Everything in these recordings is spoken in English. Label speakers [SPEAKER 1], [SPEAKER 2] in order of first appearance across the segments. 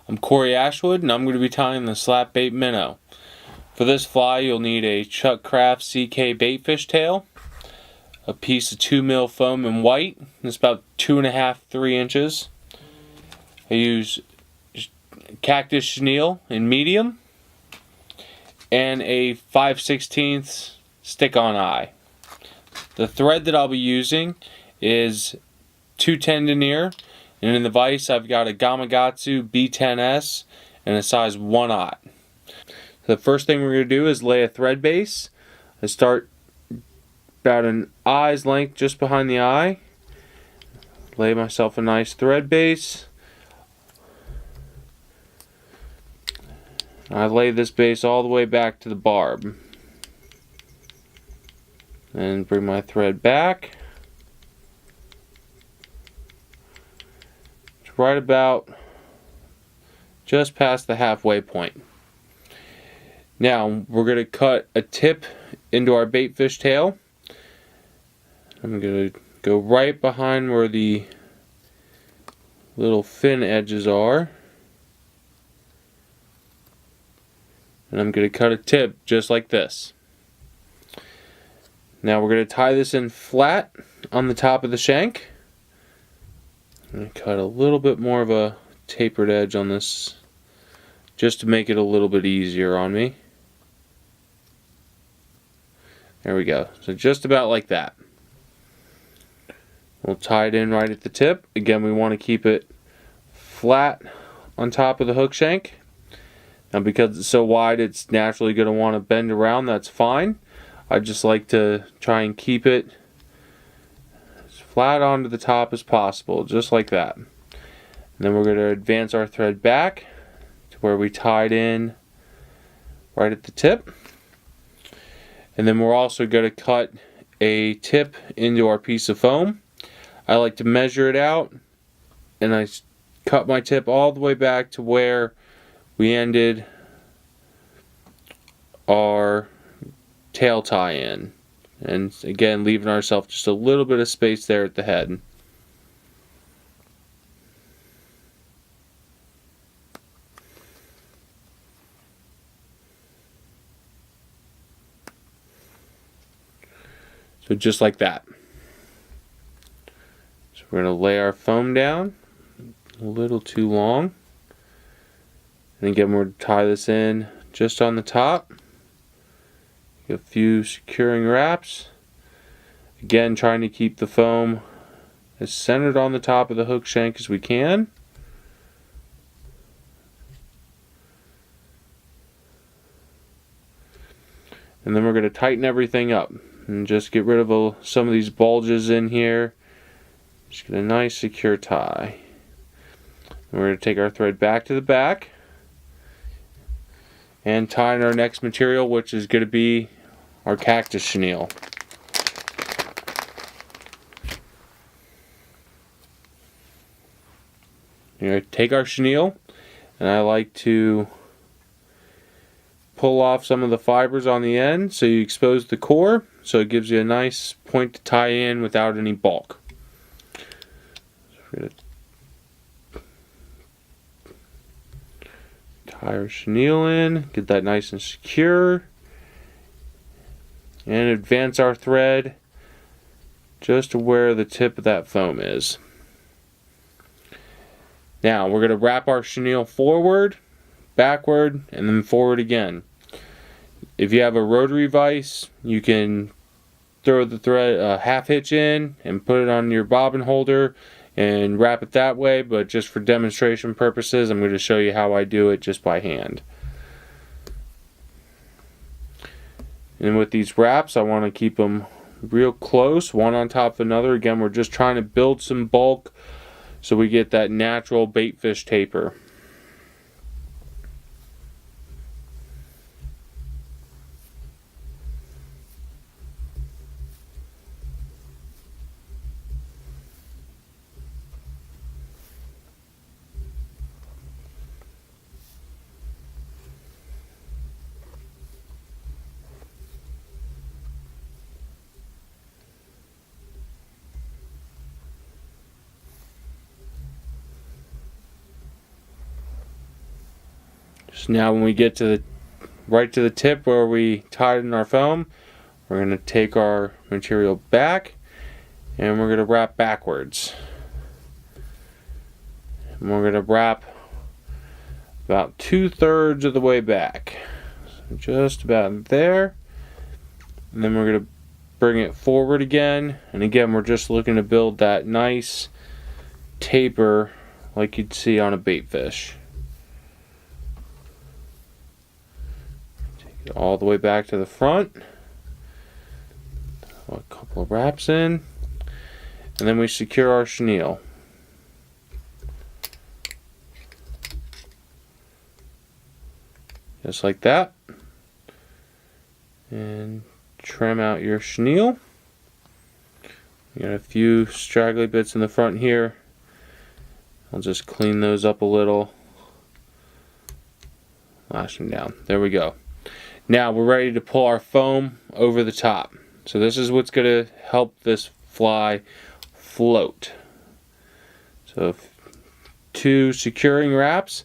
[SPEAKER 1] I'm Corey Ashwood, and I'm going to be tying the slap bait minnow. For this fly, you'll need a Chuck Craft CK baitfish tail, a piece of 2mm foam in white. It's about 2.5–3 inches. I use cactus chenille in medium, and a 5/16 stick-on eye. The thread that I'll be using is 210 denier, and in the vise I've got a Gamakatsu B10S and a size 1/0. The first thing we're going to do is lay a thread base. I start about an eye's length just behind the eye. Lay myself a nice thread base. I lay this base all the way back to the barb. And bring my thread back. It's right about just past the halfway point. Now we're going to cut a tip into our baitfish tail. I'm going to go right behind where the little fin edges are. And I'm going to cut a tip just like this. Now we're going to tie this in flat on the top of the shank. I'm going to cut a little bit more of a tapered edge on this just to make it a little bit easier on me. There we go. So just about like that. We'll tie it in right at the tip. Again, we want to keep it flat on top of the hook shank. Now because it's so wide, it's naturally going to want to bend around. That's fine. I just like to try and keep it as flat onto the top as possible, just like that. And then we're going to advance our thread back to where we tied in right at the tip. And then we're also going to cut a tip into our piece of foam. I like to measure it out, and I cut my tip all the way back to where we ended our tail tie-in. And again, leaving ourselves just a little bit of space there at the head. So just like that. So we're going to lay our foam down a little too long. And again, we're going to tie this in just on the top. A few securing wraps. Again, trying to keep the foam as centered on the top of the hook shank as we can. And then we're going to tighten everything up and just get rid of some of these bulges in here. Just get a nice secure tie. And we're going to take our thread back to the back and tie in our next material, which is going to be our cactus chenille. You're going to take our chenille, and I like to pull off some of the fibers on the end so you expose the core, so it gives you a nice point to tie in without any bulk. So we're going to tie our chenille in, get that nice and secure, and advance our thread just to where the tip of that foam is. Now we're going to wrap our chenille forward, backward, and then forward again. If you have a rotary vise, you can throw the thread half hitch in and put it on your bobbin holder and wrap it that way, but just for demonstration purposes, I'm going to show you how I do it just by hand. And with these wraps, I want to keep them real close, one on top of another. Again, we're just trying to build some bulk so we get that natural baitfish taper. So now when we get to right to the tip where we tighten our foam, we're going to take our material back and we're going to wrap backwards. And we're going to wrap about 2/3 of the way back. So just about there. And then we're going to bring it forward again. And again, we're just looking to build that nice taper like you'd see on a bait fish. Take it all the way back to the front. Throw a couple of wraps in. And then we secure our chenille. Just like that. And trim out your chenille. You got a few straggly bits in the front here. I'll just clean those up a little. Lash them down. There we go. Now we're ready to pull our foam over the top. So this is what's going to help this fly float. So 2 securing wraps.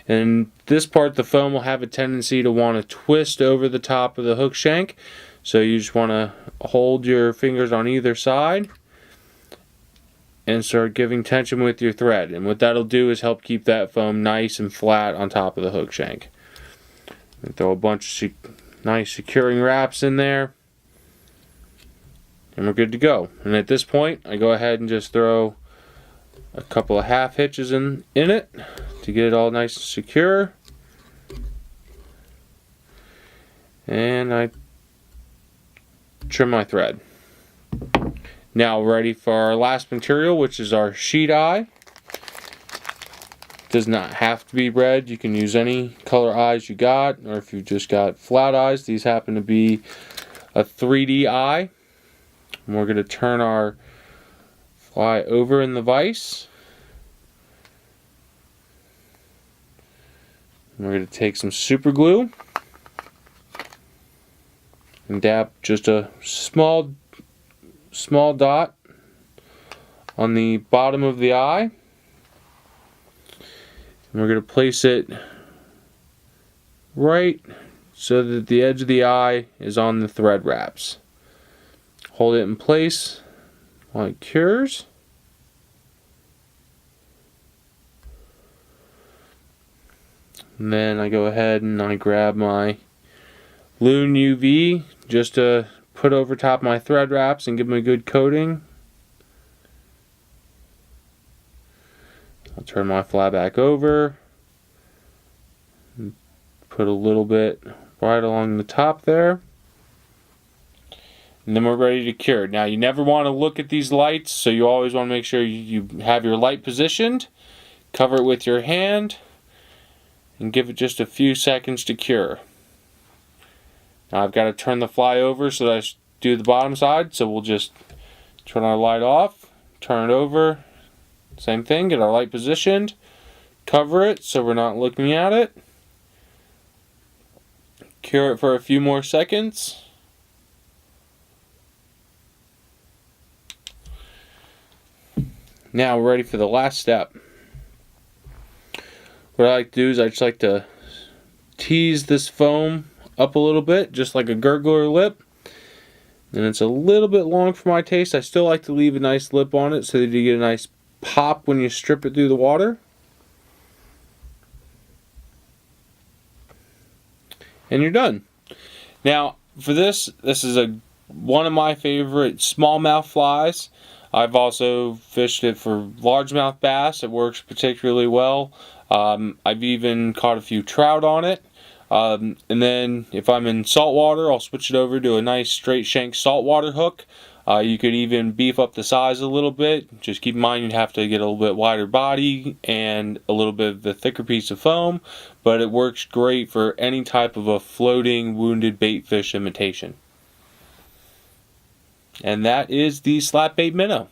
[SPEAKER 1] And this part, the foam will have a tendency to want to twist over the top of the hook shank. So you just want to hold your fingers on either side and start giving tension with your thread. And what that'll do is help keep that foam nice and flat on top of the hook shank. And throw a bunch of nice securing wraps in there. And we're good to go. And at this point, I go ahead and just throw a couple of half hitches in it to get it all nice and secure. And I trim my thread. Now we're ready for our last material, which is our sheet eye. It does not have to be red. You can use any color eyes you got, or if you've just got flat eyes, these happen to be a 3D eye. And we're going to turn our fly over in the vise. And we're going to take some super glue and dab just a small dot on the bottom of the eye. And we're going to place it right so that the edge of the eye is on the thread wraps. Hold it in place while it cures. And then I go ahead and I grab my Loon UV just to put over top my thread wraps and give them a good coating. I'll turn my fly back over and put a little bit right along the top there. And then we're ready to cure. Now you never want to look at these lights, so you always want to make sure you have your light positioned. Cover it with your hand and give it just a few seconds to cure. Now I've got to turn the fly over so that I do the bottom side, so we'll just turn our light off, turn it over, same thing, get our light positioned, cover it so we're not looking at it, cure it for a few more seconds. Now we're ready for the last step. What I like to do is I just like to tease this foam up a little bit, just like a gurgler lip. And it's a little bit long for my taste. I still like to leave a nice lip on it so that you get a nice pop when you strip it through the water. And you're done. Now for this is one of my favorite smallmouth flies. I've also fished it for largemouth bass. It works particularly well. I've even caught a few trout on it. And then if I'm in saltwater, I'll switch it over to a nice straight shank saltwater hook. You could even beef up the size a little bit. Just keep in mind you'd have to get a little bit wider body and a little bit of the thicker piece of foam. But it works great for any type of a floating wounded bait fish imitation. And that is the slap bait minnow.